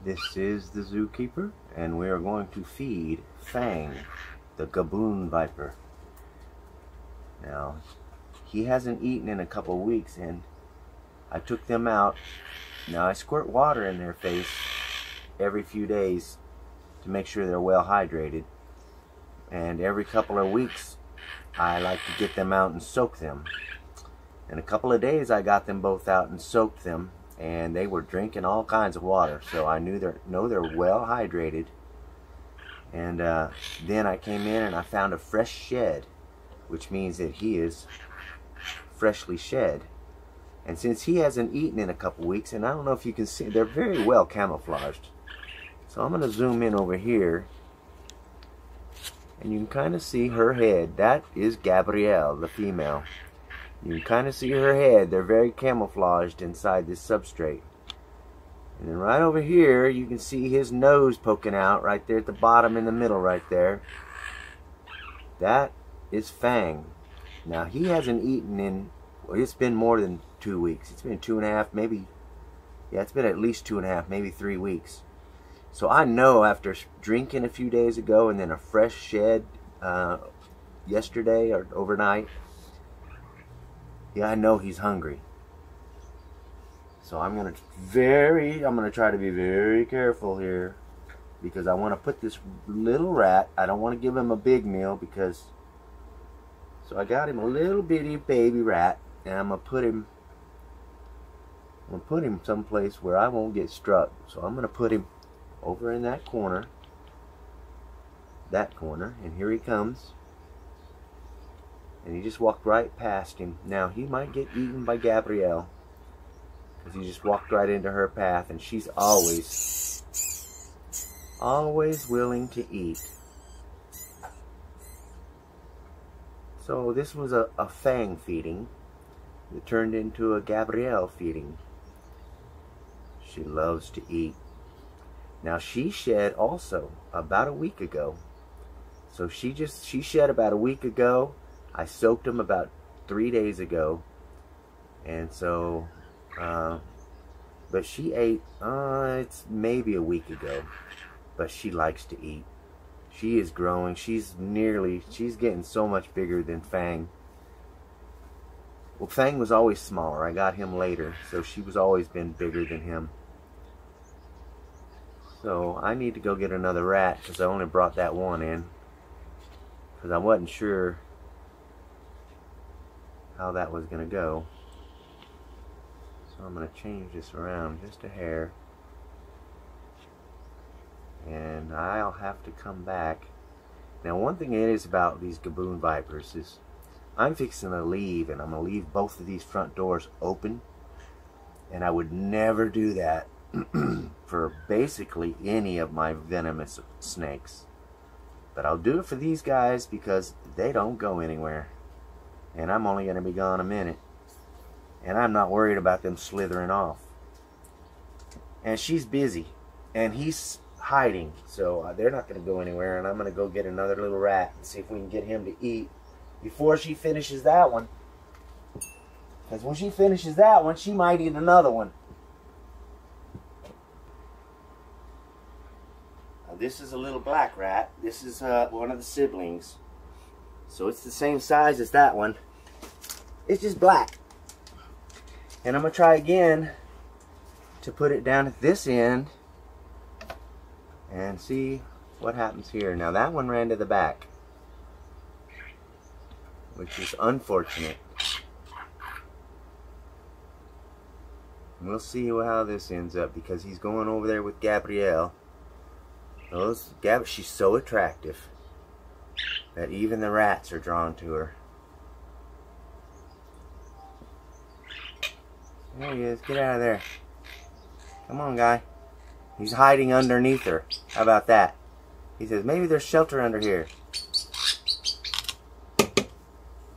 This is the zookeeper, and we are going to feed Fang, the Gaboon Viper. Now, he hasn't eaten in a couple weeks, and I took them out. Now, I squirt water in their face every few days to make sure they're well hydrated. And every couple of weeks, I like to get them out and soak them. In a couple of days, I got them both out and soaked them, and they were drinking all kinds of water, so I know they're well hydrated. And then I came in and I found a fresh shed, which means that he is freshly shed. And since he hasn't eaten in a couple weeks, and I don't know if you can see, they're very well camouflaged. So I'm going to zoom in over here, and you can kind of see her head. That is Gabrielle, the female. You can kind of see her head. They're very camouflaged inside this substrate. And then right over here, you can see his nose poking out right there at the bottom in the middle right there. That is Fang. Now, he hasn't eaten in, well, it's been more than 2 weeks. It's been 2.5, maybe, yeah, it's been at least 2.5, maybe 3 weeks. So I know after drinking a few days ago and then a fresh shed yesterday or overnight, yeah, I know he's hungry. So I'm gonna try to be very careful here, because I want to put this little rat, I don't want to give him a big meal, because, so I got him a little bitty baby rat, and I'm gonna put him someplace where I won't get struck. So I'm gonna put him over in that corner, and here he comes. And he just walked right past him. Now, he might get eaten by Gabrielle, because he just walked right into her path, and she's always willing to eat. So this was a Fang feeding that turned into a Gabrielle feeding. She loves to eat. Now, she shed also about a week ago. So she shed about a week ago. I soaked him about 3 days ago. And so, but she ate, it's maybe a week ago. But she likes to eat. She is growing. She's getting so much bigger than Fang. Well, Fang was always smaller. I got him later. So she was always been bigger than him. So I need to go get another rat, because I only brought that one in, because I wasn't sure how that was going to go. So I'm going to change this around just a hair, and I'll have to come back. Now, one thing it is about these Gaboon Vipers is I'm fixing to leave, and I'm going to leave both of these front doors open, and I would never do that for basically any of my venomous snakes. But I'll do it for these guys, because they don't go anywhere. And I'm only going to be gone a minute. And I'm not worried about them slithering off. And she's busy. And he's hiding. So they're not going to go anywhere. And I'm going to go get another little rat and see if we can get him to eat before she finishes that one. Because when she finishes that one, she might eat another one. This is a little black rat. This is one of the siblings. So it's the same size as that one. It's just black. And I'm going to try again to put it down at this end and see what happens here. Now, that one ran to the back, which is unfortunate. We'll see how this ends up, because he's going over there with Gabrielle. She's so attractive that even the rats are drawn to her. There he is. Get out of there. Come on, guy. He's hiding underneath her. How about that? He says, maybe there's shelter under here.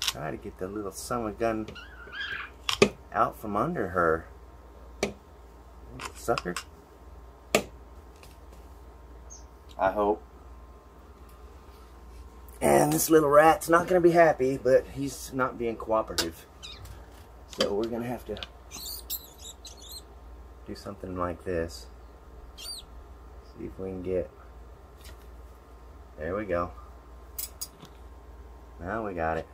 Try to get the little summer gun out from under her. Sucker. I hope. And this little rat's not going to be happy, but he's not being cooperative. So we're going to have to do something like this. See if we can get. There we go. Now we got it.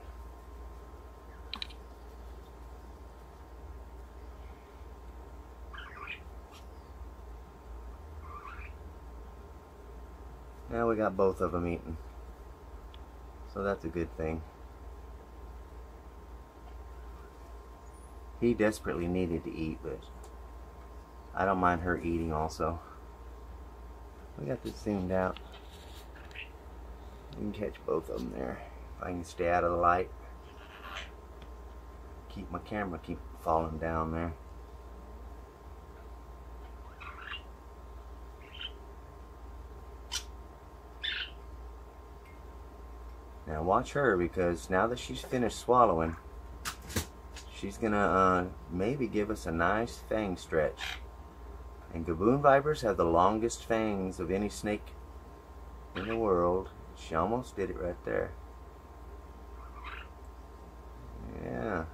Now we got both of them eating. So that's a good thing. He desperately needed to eat, but I don't mind her eating also. We got this zoomed out. We can catch both of them there. If I can stay out of the light. Keep my camera falling down there. Now watch her, because now that she's finished swallowing, she's gonna maybe give us a nice fang stretch. And Gaboon Vipers have the longest fangs of any snake in the world. She almost did it right there. Yeah,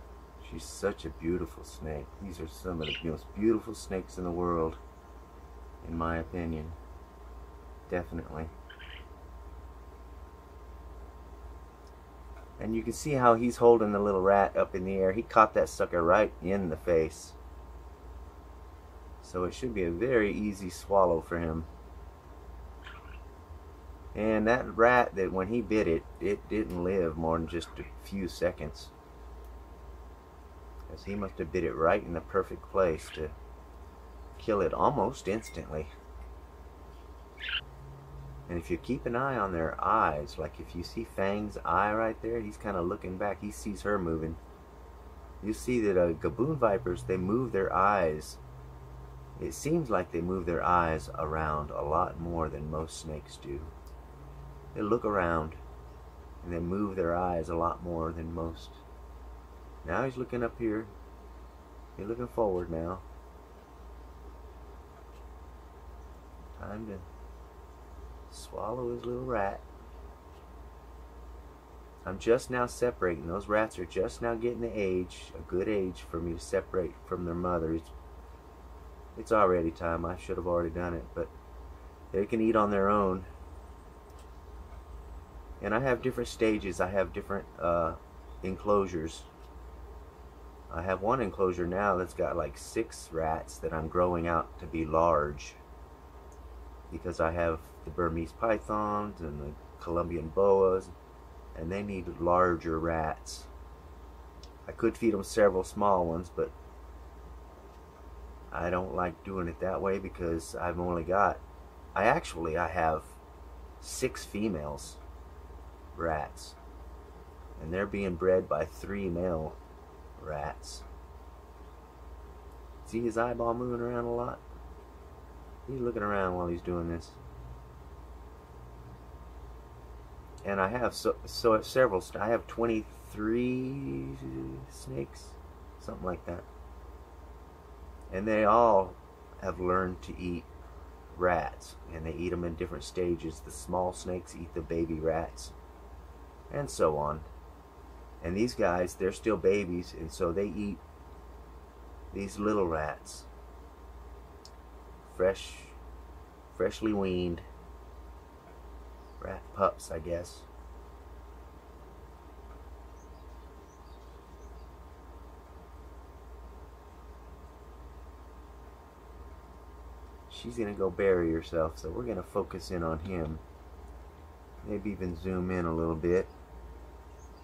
she's such a beautiful snake. These are some of the most beautiful snakes in the world, in my opinion. Definitely. And you can see how he's holding the little rat up in the air. He caught that sucker right in the face. So it should be a very easy swallow for him. And that rat, that when he bit it, it didn't live more than just a few seconds. Because he must have bit it right in the perfect place to kill it almost instantly. And if you keep an eye on their eyes, like if you see Fang's eye right there, he's kind of looking back. He sees her moving. You see that Gaboon Vipers, they move their eyes. It seems like they move their eyes around a lot more than most snakes do. They look around and they move their eyes a lot more than most. Now he's looking up here. He's looking forward now. Time to swallow his little rat. I'm just now separating. Those rats are just now getting the age, a good age for me to separate from their mothers. It's already time. I should have already done it, but they can eat on their own. And I have different stages. I have different enclosures. I have one enclosure now that's got like 6 rats that I'm growing out to be large, because I have the Burmese pythons and the Colombian boas, and they need larger rats. I could feed them several small ones, but I don't like doing it that way, because I've only got, I have 6 females rats, and they're being bred by 3 male rats. See his eyeball moving around a lot? He's looking around while he's doing this. And I have several. I have 23 snakes, something like that. And they all have learned to eat rats, and they eat them in different stages. The small snakes eat the baby rats, and so on. And these guys, they're still babies, and so they eat these little rats. Freshly weaned rat pups, I guess. She's gonna go bury herself, so we're gonna focus in on him. Maybe even zoom in a little bit.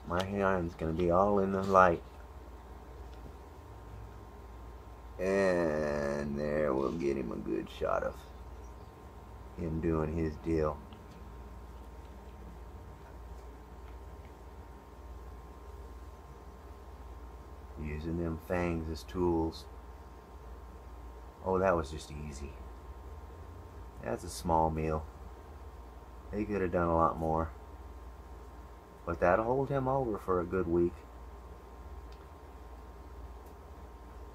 My hand's gonna be all in the light. And there, we'll get him a good shot of him doing his deal. Using them fangs as tools. Oh, that was just easy. That's a small meal. They could have done a lot more. But that'll hold him over for a good week.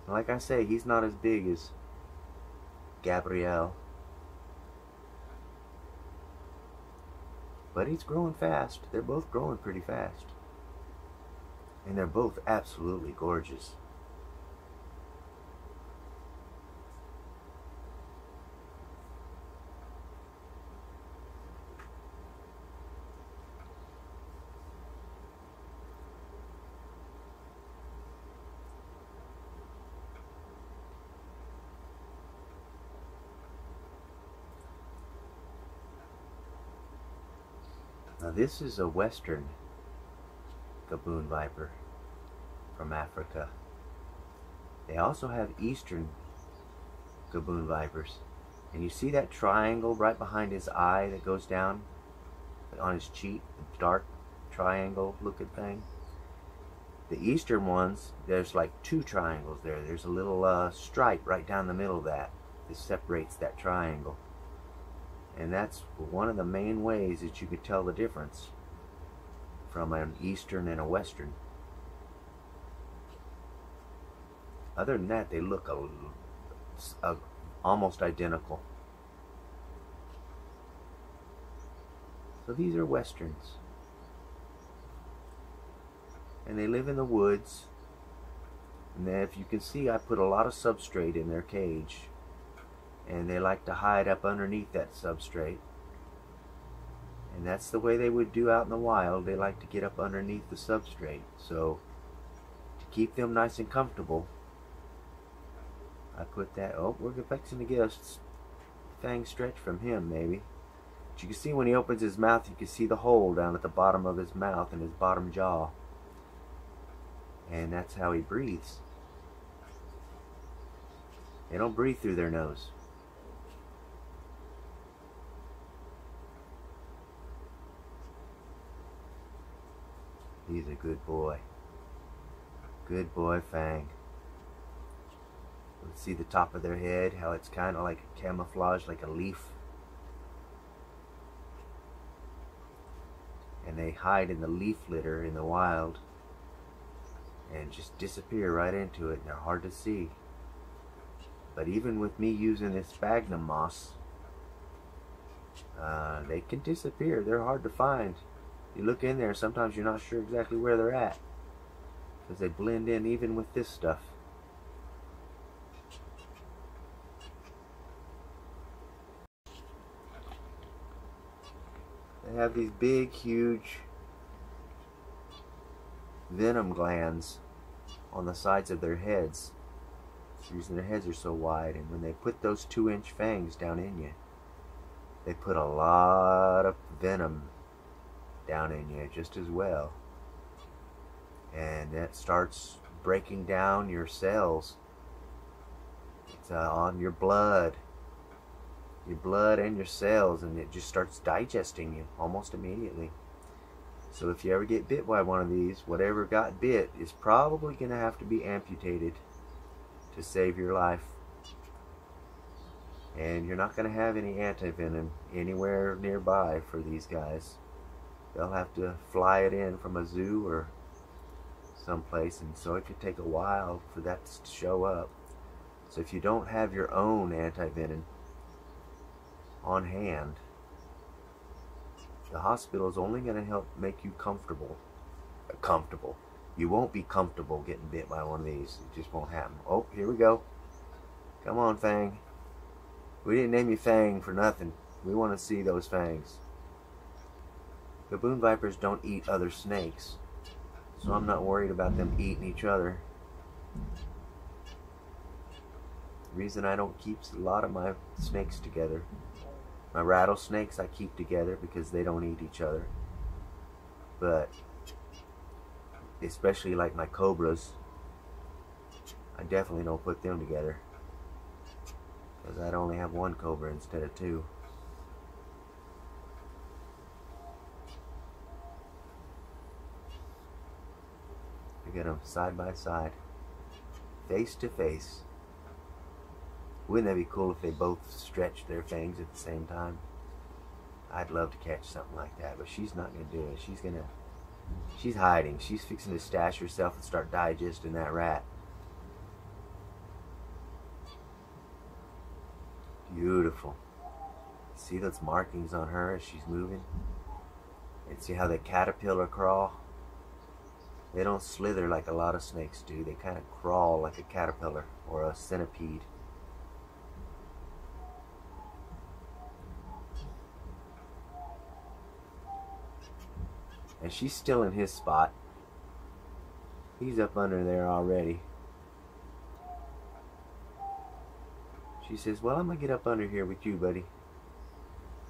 Like I say, he's not as big as Gabrielle. But he's growing fast. They're both growing pretty fast. And they're both absolutely gorgeous. Now this is a western Gaboon Viper from Africa. They also have eastern Gaboon Vipers. And you see that triangle right behind his eye that goes down on his cheek, the dark triangle looking thing? The eastern ones, there's like two triangles there. There's a little stripe right down the middle of that separates that triangle. And that's one of the main ways that you could tell the difference from an eastern and a western. Other than that, they look almost identical. So these are westerns. And they live in the woods. And then if you can see, I put a lot of substrate in their cage. And they like to hide up underneath that substrate. And that's the way they would do out in the wild. They like to get up underneath the substrate. So to keep them nice and comfortable, I put that. Oh, we're fixing to get a Fang stretch from him, maybe. But you can see when he opens his mouth, you can see the hole down at the bottom of his mouth and his bottom jaw. And that's how he breathes. They don't breathe through their nose. He's a good boy. Good boy, Fang. Let's see the top of their head, how it's kind of like camouflage, like a leaf. And they hide in the leaf litter in the wild and just disappear right into it. They're hard to see. But even with me using this sphagnum moss, they can disappear. They're hard to find. You look in there, sometimes you're not sure exactly where they're at because they blend in even with this stuff. They have these big, huge venom glands on the sides of their heads. The reason their heads are so wide, and when they put those 2-inch fangs down in you, they put a lot of venom down in you just as well. And that starts breaking down your cells. It's on your blood and your cells, and it just starts digesting you almost immediately. So if you ever get bit by one of these, whatever got bit is probably going to have to be amputated to save your life. And you're not going to have any antivenom anywhere nearby for these guys. They'll have to fly it in from a zoo or someplace, and so it could take a while for that to show up. So if you don't have your own antivenom on hand, the hospital is only going to help make you comfortable. You won't be comfortable getting bit by one of these. It just won't happen. Oh, here we go. Come on, Fang. We didn't name you Fang for nothing. We want to see those fangs. Gaboon Vipers don't eat other snakes, so I'm not worried about them eating each other. The reason I don't keep a lot of my snakes together, my rattlesnakes I keep together because they don't eat each other. But especially like my cobras, I definitely don't put them together because I'd only have one cobra instead of two. Look at them side by side, face to face. Wouldn't that be cool if they both stretched their fangs at the same time? I'd love to catch something like that, but she's not going to do it. She's hiding. She's fixing to stash herself and start digesting that rat. Beautiful. See those markings on her as she's moving? And see how the caterpillar crawl? They don't slither like a lot of snakes do. They kind of crawl like a caterpillar or a centipede. And she's still in his spot. He's up under there already. She says, well, I'm going to get up under here with you, buddy.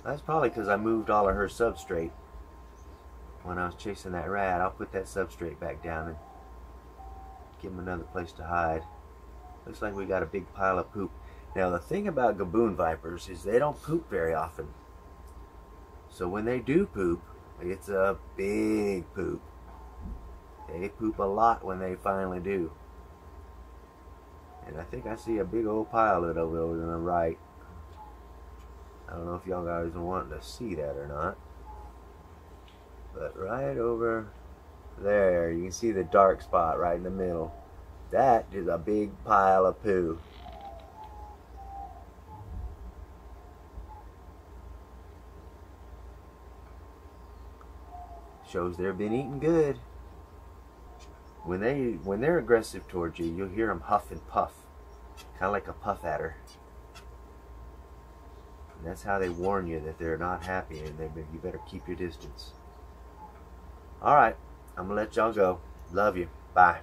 That's probably because I moved all of her substrate. when I was chasing that rat. I'll put that substrate back down and give him another place to hide. Looks like we got a big pile of poop. Now the thing about Gaboon Vipers is they don't poop very often. So when they do poop, it's a big poop. They poop a lot when they finally do. And I think I see a big old pile of it over on the right. I don't know if y'all guys are wanting to see that or not. But right over there, you can see the dark spot right in the middle. That is a big pile of poo. Shows they've been eating good. When they're aggressive towards you, you'll hear them huff and puff, kind of like a puff adder. And that's how they warn you that they're not happy and you better keep your distance. All right, I'm gonna let y'all go. Love you. Bye.